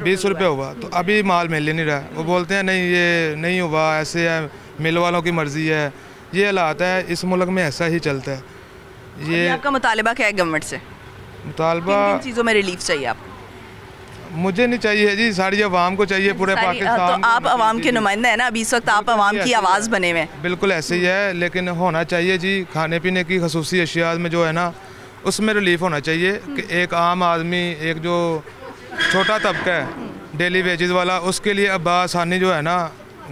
20 रुपये हुआ, तो अभी माल मिल ही नहीं रहा। वो बोलते हैं नहीं ये नहीं हुआ, ऐसे है, मिल वालों की मर्ज़ी है। ये हालात है, इस मुल्क में ऐसा ही चलता है। ये आपका मुतालबा क्या है गवर्नमेंट से? मुतालबा किन चीज़ों में रिलीफ चाहिए आपको? मुझे नहीं चाहिए जी, सारी आवाम को चाहिए, पूरे पाकिस्तान। तो आप आवाम के नुमाइंदा है ना, अभी इस वक्त आप आवाम की आवाज़ बने हुए हैं। बिल्कुल ऐसे ही है, लेकिन होना चाहिए जी खाने पीने की खसूसी अशिया में जो है ना, उसमें रिलीफ होना चाहिए कि एक आम आदमी, एक जो छोटा तबका है डेली वेजेस वाला, उसके लिए अब आसानी जो है ना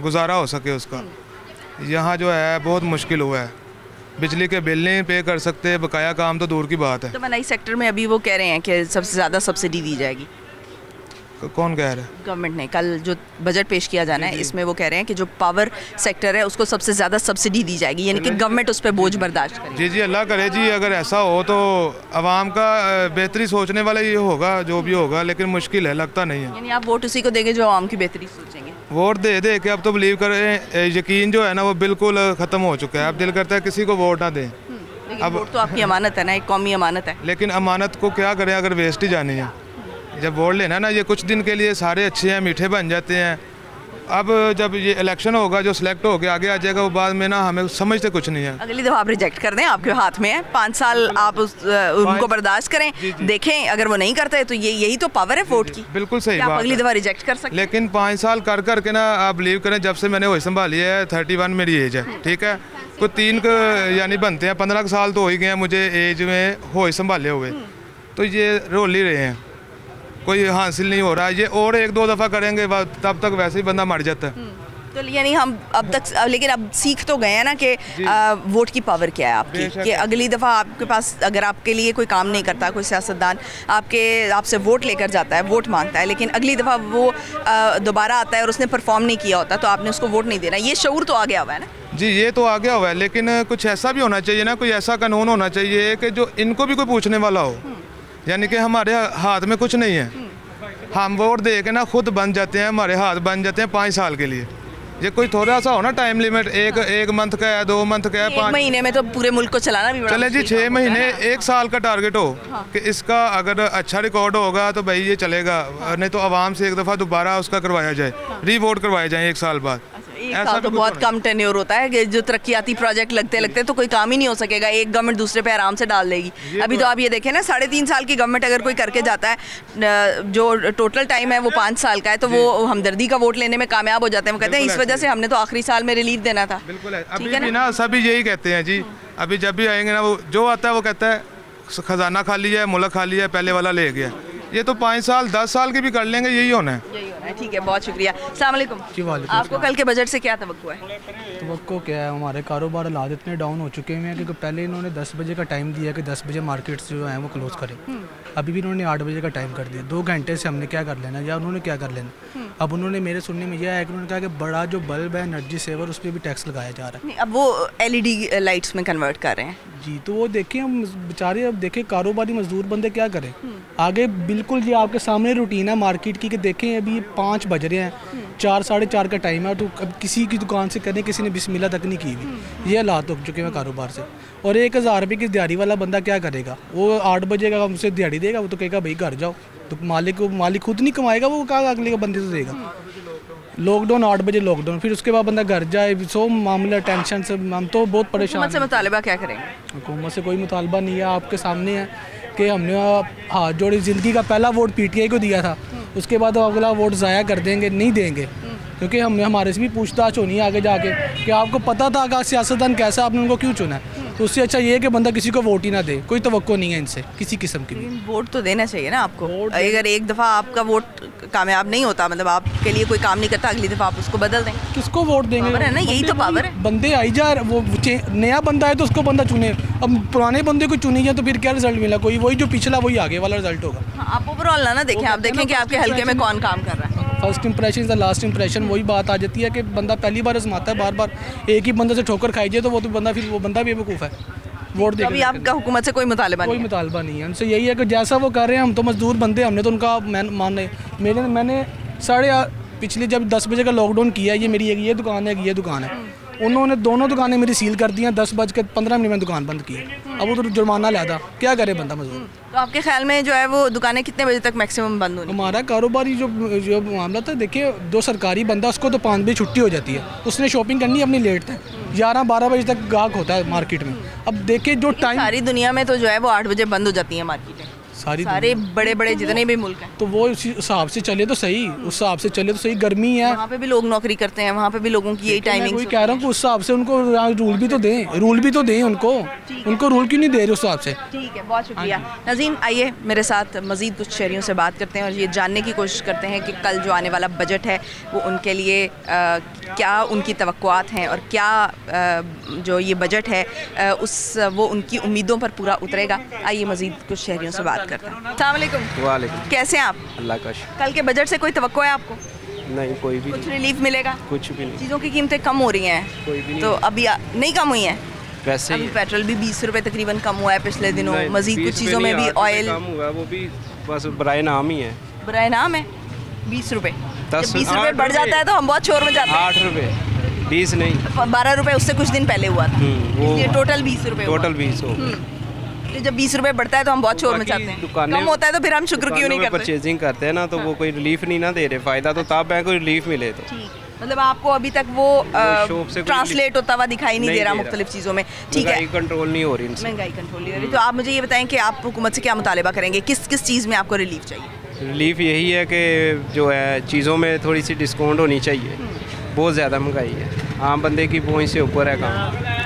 गुजारा हो सके उसका। यहाँ जो है बहुत मुश्किल हुआ है, बिजली के बिल नहीं पे कर सकते, बकाया काम तो दूर की बात है। तो बनाई सेक्टर में अभी वो कह रहे हैं कि सबसे ज़्यादा सब्सिडी दी जाएगी। कौन कह रहा है? गवर्नमेंट ने कल जो बजट पेश किया जाना है, इसमें वो कह रहे हैं कि जो पावर सेक्टर है उसको सबसे ज़्यादा सब्सिडी दी जाएगी, यानी कि गवर्नमेंट उस पर बोझ बर्दाश्त करे। जी जी, अल्लाह करे जी, अगर ऐसा हो तो आवाम का बेहतरी सोचने वाला ये होगा जो भी होगा, लेकिन मुश्किल है, लगता नहीं है। यानी आप वोट उसी को देंगे जो आवाम की बेहतरी सोचेंगे? वोट दे दे के अब तो बिलीव करें, यकीन जो है ना वो बिल्कुल ख़त्म हो चुका है। अब दिल करता है किसी को वोट ना दें। अब वोट तो आपकी अमानत है ना, एक कौमी अमानत है। लेकिन अमानत को क्या करें अगर वेस्ट ही जानी है। जब वोट लेना ना, ये कुछ दिन के लिए सारे अच्छे हैं, मीठे बन जाते हैं। अब जब ये इलेक्शन होगा, जो सिलेक्ट होकर आगे आ जाएगा, वो बाद में ना हमें समझते कुछ नहीं है। अगली दफ़ा आप रिजेक्ट कर दें, आपके हाथ में है। 5 साल आप उनको बर्दाश्त करें, देखें अगर वो नहीं करते तो यही तो पावर है वोट की। बिल्कुल सही बात, अगली दफ़ा रिजेक्ट कर सकते। लेकिन 5 साल कर करके ना, आप बिलीव करें, जब से मैंने होश संभाली है, 31 मेरी एज है, ठीक है, तो 3 यानी बनते हैं, 15 साल तो हो ही गए हैं मुझे एज में होश संभाले हुए। तो ये रोल ही रहे हैं, कोई हासिल नहीं हो रहा है। ये और 1-2 दफ़ा करेंगे तब तक वैसे ही बंदा मर जाता है। तो यानी हम अब तक, लेकिन अब सीख तो गए हैं ना कि वोट की पावर क्या है आपकी, कि अगली दफ़ा आपके पास अगर आपके लिए कोई काम नहीं करता, कोई सियासतदान आपसे वोट लेकर जाता है, वोट मांगता है, लेकिन अगली दफ़ा वो दोबारा आता है और उसने परफॉर्म नहीं किया होता, तो आपने उसको वोट नहीं देना। ये शऊर तो आ गया हुआ है ना? जी, ये तो आ गया हुआ है, लेकिन कुछ ऐसा भी होना चाहिए ना, कोई ऐसा कानून होना चाहिए कि जो इनको भी कोई पूछने वाला हो। यानी कि हमारे हाथ में कुछ नहीं है, हम वोट दे के ना खुद बन जाते हैं, हमारे हाथ बन जाते हैं 5 साल के लिए। ये कोई थोड़ा सा हो ना टाइम लिमिट, एक मंथ का है, 2 मंथ का है, 5 महीने में तो पूरे मुल्क को चलाना भी बड़ा चले जी। 6 महीने, 1 साल का टारगेट हो कि इसका अगर अच्छा रिकॉर्ड होगा तो भाई ये चलेगा, नहीं तो आवाम से एक दफ़ा दोबारा उसका करवाया जाए, री-वोट करवाए जाए 1 साल बाद। ऐसा तो बहुत कम टेन्योर होता है कि जो तरक्याती प्रोजेक्ट लगते तो कोई काम ही नहीं हो सकेगा, एक गवर्नमेंट दूसरे पे आराम से डाल देगी। अभी तो आप ये देखें ना, 3.5 साल की गवर्नमेंट अगर कोई करके जाता है, जो टोटल टाइम है वो 5 साल का है, तो वो हमदर्दी का वोट लेने में कामयाब हो जाते हैं। वो कहते हैं इस वजह से हमने तो आखिरी साल में रिलीफ देना था। बिल्कुल है, अभी भी ना सभी यही कहते हैं जी। अभी जब भी आएंगे ना, वो जो आता है वो कहता है खजाना खाली है, मुल्क खाली है, पहले वाला ले गया। ये तो 5 साल 10 साल के भी कर लेंगे, यही होना है। ठीक है, बहुत शुक्रिया। अस्सलाम वालेकुम जी। वालेकुम। आपको कल के बजट से क्या तवक्को है? तवक्को क्या है, हमारे कारोबार हालात इतने डाउन हो चुके हैं, क्योंकि पहले इन्होंने 10 बजे का टाइम दिया कि 10 बजे मार्केट्स जो हैं वो क्लोज़ करें। अभी भी इन्होंने 8 बजे का टाइम कर दिया। 2 घंटे से हमने क्या कर लेना, या उन्होंने क्या कर लेना। अब उन्होंने मेरे सुनने में यह है कि उन्होंने कहा कि बड़ा जो बल्ब है एनर्जी सेवर, उस पर भी टैक्स लगाया जा रहा है। अब वो LED लाइट्स में कन्वर्ट कर रहे हैं जी। तो वो देखें, हम बेचारे अब देखें कारोबारी मजदूर बंदे क्या करें आगे। बिल्कुल जी आपके सामने रूटीन है मार्केट की, कि देखें अभी 5 बज रहे हैं, 4 साढ़े 4 का टाइम है, तो अब किसी की दुकान से करें, किसी ने बिस्मिल्लाह तक नहीं की हुई। ये हालात हो चुके हैं कारोबार से। और 1000 रुपये की दिहाड़ी वाला बंदा क्या करेगा? वो 8 बजे का हमसे दिहाड़ी देगा, वो तो कहेगा भाई घर जाओ। तो मालिक खुद नहीं कमाएगा, वो कहाँ अगले का बंदे से देगा। लॉकडाउन 8 बजे लॉकडाउन, फिर उसके बाद बंदा घर जाए, सो मामला टेंशन से हम तो बहुत परेशान। हुकूमत से मुतालबा क्या करेंगे? हुकूमत से कोई मुतालबा नहीं है, आपके सामने है कि हमने हाथ जोड़ी ज़िंदगी का पहला वोट PTI को दिया था, उसके बाद अगला वोट ज़ाया कर देंगे, नहीं देंगे, क्योंकि हमने हमारे से भी पूछताछ होनी है आगे जाके कि आपको पता था कि सियासतदान कैसा, आपने उनको क्यों चुना है। तो उससे अच्छा ये है कि बंदा किसी को वोट ही ना दे, कोई तवक्को नहीं है इनसे किसी किस्म की भी। वोट तो देना चाहिए ना आपको। अगर एक दफ़ा आपका वोट कामयाब नहीं होता, मतलब आपके लिए कोई काम नहीं करता, अगली दफ़ा आप उसको बदल दें। किसको वोट देंगे? पावर है ना, यही तो पावर है। बंदे आई जा, वो नया बंदा है तो उसको बंदा चुने। अब पुराने बंदे को चुनी जाए तो फिर क्या रिजल्ट मिला? कोई वही जो पिछला वही आगे वाला रिजल्ट होगा। आप ओवरऑल ना देखें, आप देखें कि आपके हल्के में कौन काम कर रहा है। First impression is the last impression. वही बात आ जाती है कि बंदा पहली बार आजमाता है, बार बार एक ही बंदे से ठोकर खाई जाए तो वो तो बंदा फिर वो बंदा भी बेवकूफ़ है। वोट दे अभी आपका हुकूमत से कोई मुतालबा नहीं? कोई मुतालबा नहीं है उनसे, यही है कि जैसा वो कर रहे हैं, हम तो मजदूर बंदे, हमने तो उनका मानने मैंने पिछले जब 10 बजे का लॉकडाउन किया, ये मेरी एक ये दुकान है, एक ये दुकान है, उन्होंने दोनों दुकानें मेरी सील कर दी हैं। 10:15 में दुकान बंद की। अब वो तो जुर्माना लादा, क्या करे बंदा मजदूर। तो आपके ख्याल में जो है वो दुकानें कितने बजे तक मैक्सिमम बंद होनी? हमारा कारोबारी जो मामला था, देखिए जो सरकारी बंदा उसको तो 5 बजे छुट्टी हो जाती है, उसने शॉपिंग करनी अपनी लेट तक, 11-12 बजे तक गाहक होता है मार्केट में। अब देखिए जो टाइम सारी दुनिया में तो जो है वो 8 बजे बंद हो जाती है मार्केटें, सारे बड़े बड़े जितने भी मुल्क हैं। तो वो उस हिसाब से चले तो सही, उस हिसाब से चले तो सही। गर्मी है, वहाँ पे भी लोग नौकरी करते हैं, वहाँ पे भी लोगों की यही टाइमिंग। वही कह रहा हूँ, उस हिसाब से उनको रूल भी तो दें, उनको रूल क्यों नहीं दे रहे उस हिसाब से। ठीक है, बहुत शुक्रिया। नाज़रीन, आइए मेरे साथ मज़ीद कुछ शहरियों से बात करते हैं और ये जानने की कोशिश करते हैं कि कल जो आने वाला बजट है वो उनके लिए क्या उनकी तवक्कुआत हैं और क्या जो ये बजट है वो उनकी उम्मीदों पर पूरा उतरेगा। आइए मज़ीद कुछ शहरियों से बात करते हैं। अस्सलाम वालेकुम। वालेकुम। कैसे हैं आप? अल्लाह का कल के बजट से कोई तवक्को है आपको? नहीं, कोई भी कुछ रिलीफ मिलेगा? कुछ भी नहीं। चीज़ों की कीमतें कम हो रही हैं, कोई भी नहीं। तो अभी नहीं कम हुई हैं? वैसे अभी पेट्रोल भी 20 रुपये तकरीबन कम हुआ है पिछले दिनों। मज़ीद कुछ चीज़ों में भी ऑयल कम हुआ, वो भी बस बराए नाम ही है। बराए नाम है 20 रुपये। 20 रुपये बढ़ जाता है तो हम बहुत शोर में जाते हैं। 8 रुपये, 20 नहीं, 12 रुपये उससे कुछ दिन पहले हुआ था, इसलिए टोटल 20 रुपये। टोटल 20 हो। जब 20 रुपये बढ़ता है तो हम बहुत शोर में जाते हैं, कम होता है तो फिर हम शुक्र क्यों नहीं करते? परचेजिंग करते हैं ना, तो वो कोई रिलीफ नहीं ना दे रहे, फ़ायदा तो तब है कोई रिलीफ मिले तो। मतलब आपको अभी तक वो ट्रांसलेट होता हुआ दिखाई नहीं दे रहा मुख्तलिफ चीज़ों में। ठीक है, कंट्रोल नहीं हो रही, महंगाई कंट्रोल नहीं हो रही। तो आप मुझे ये बताएं कि आप हुकूमत से क्या मुतालिबा करेंगे, किस किस चीज़ में आपको रिलीफ चाहिए? रिलीफ यही है कि जो है चीज़ों में थोड़ी सी डिस्काउंट होनी चाहिए। बहुत ज़्यादा महंगाई है, आम बंदे की पहुँच से ऊपर है काम,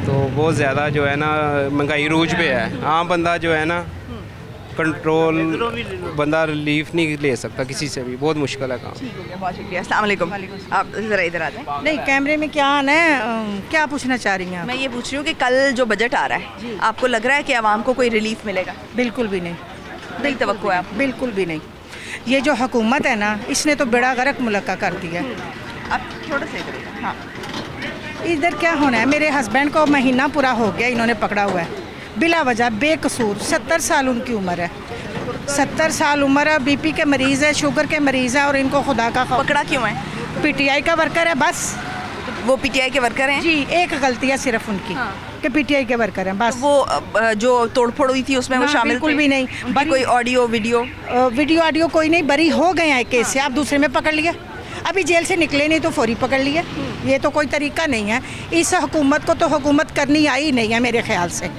तो बहुत ज़्यादा जो है ना महंगाई रूज पे है। आम बंदा जो है ना कंट्रोल, बंदा रिलीफ नहीं ले सकता किसी से भी, बहुत मुश्किल है काम। बहुत शुक्रिया। अस्सलाम वालेकुम। आप ज़रा इधर आ जाएं। नहीं, कैमरे में क्या आना है, क्या पूछना चाह रही हैं आप? मैं ये पूछ रही हूँ कि कल जो बजट आ रहा है, आपको लग रहा है कि आवाम को कोई रिलीफ मिलेगा? बिल्कुल भी नहीं, नहीं तवक्को है आप? बिल्कुल भी नहीं। ये जो हुकूमत है ना, इसने तो बेड़ा गर्क मुल्क का कर दिया है। आप थोड़ा सा इधर। हाँ, इधर क्या होना है, मेरे हस्बैंड को महीना पूरा हो गया, इन्होंने पकड़ा हुआ है बिला वजह, बेकसूर। 70 साल उनकी उम्र है, 70 साल उम्र है, BP के मरीज़ है, शुगर के मरीज़ है, और इनको खुदा का पकड़ा क्यों है? PTI का वर्कर है बस। वो PTI के वर्कर हैं? जी, एक गलती है सिर्फ उनकी, कि PTI के वर्कर हैं बस। तो वो जो तोड़फोड़ हुई थी उसमें वो शामिल बिल्कुल भी नहीं। कोई ऑडियो वीडियो कोई नहीं, बरी हो गए हैं केस से, आप दूसरे में पकड़ लिया, अभी जेल से निकले नहीं तो फौरी पकड़ लिए। ये तो कोई तरीका नहीं है। इस हुकूमत को तो हुकूमत करनी आई नहीं है मेरे ख्याल से,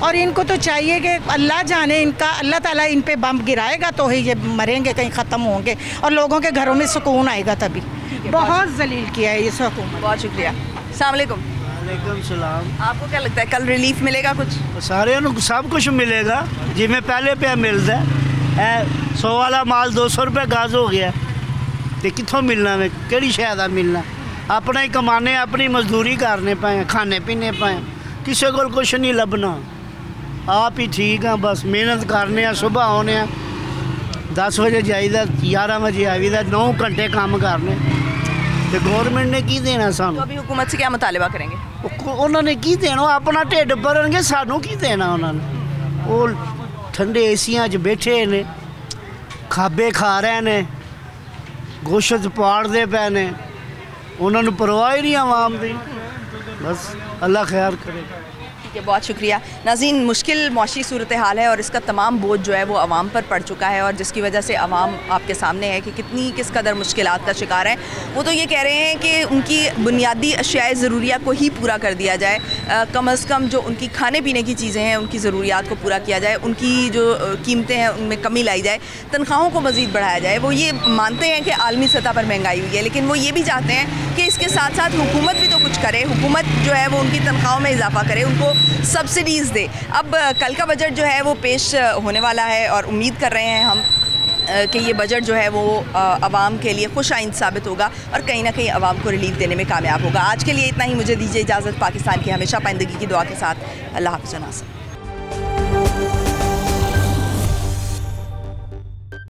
और इनको तो चाहिए कि अल्लाह जाने, इनका अल्लाह ताला इन पे बम गिराएगा तो ही ये मरेंगे, कहीं ख़त्म होंगे और लोगों के घरों में सुकून आएगा तभी। बहुत जलील किया है इस हुकूमत। बहुत शुक्रिया। अस्सलाम वालेकुम। वालेकुम सलाम। आपको क्या लगता है कल रिलीफ मिलेगा? कुछ सारे सब कुछ मिलेगा जिमें पहले पे मिलता है। 100 वाला माल 200 रुपये गाज हो गया, तो कितों मिलना में, केड़ी शय दा मिलना? अपना ही कमाने, अपनी मजदूरी करने पाए, खाने पीने पाए, किसी को कुछ नहीं लभना। आप ही ठीक है, बस मेहनत करने, सुबह आने 10 बजे जाइदा, 11 बजे आईदा, 9 घंटे काम करने, तो गौरमेंट ने की देना सानू? तो अभी हुकूमत से क्या मुतालिबा करेंगे? उन्होंने की देना, अपना ढिड भरनगे, सानू की देना उन्होंने? वो ठंडे एसियां च बैठे ने, खाबे खा रहे ने, गोश्त पाड़ते पे ने, उन्होंने परवाह ही नहीं आवाम की। बस अल्लाह खैर करे। ठीक है, बहुत शुक्रिया। नाज़रीन, मुश्किल मौशी सूरत हाल है और इसका तमाम बोझ जो है वो आवाम पर पड़ चुका है, और जिसकी वजह से आवाम आपके सामने है कि किस कदर मुश्किलात का शिकार है। वो तो ये कह रहे हैं कि उनकी बुनियादी अशियाए ज़रूरियात को ही पूरा कर दिया जाए, कम अज़ कम जो उनकी खाने पीने की चीज़ें हैं उनकी ज़रूरियात को पूरा किया जाए, उनकी जो कीमतें हैं उनमें कमी लाई जाए, तनख्वाहों को मज़ीद बढ़ाया जाए। वो ये मानते हैं कि आलमी सतह पर महंगाई हुई है, लेकिन वो ये भी चाहते हैं कि इसके साथ साथ हुकूमत भी तो कुछ करे, हुकूमत जो है वो उनकी तनख्वाहों में इजाफा करे, उनको सब्सिडीज़ दे। अब कल का बजट जो है वो पेश होने वाला है और उम्मीद कर रहे हैं हम कि ये बजट जो है वो आवाम के लिए खुश आइंद साबित होगा और कहीं ना कहीं आवाम को रिलीफ देने में कामयाब होगा। आज के लिए इतना ही, मुझे दीजिए इजाज़त। पाकिस्तान की हमेशा पाइंदगी की दुआ के साथ। अल्लाह हाफ़िज़।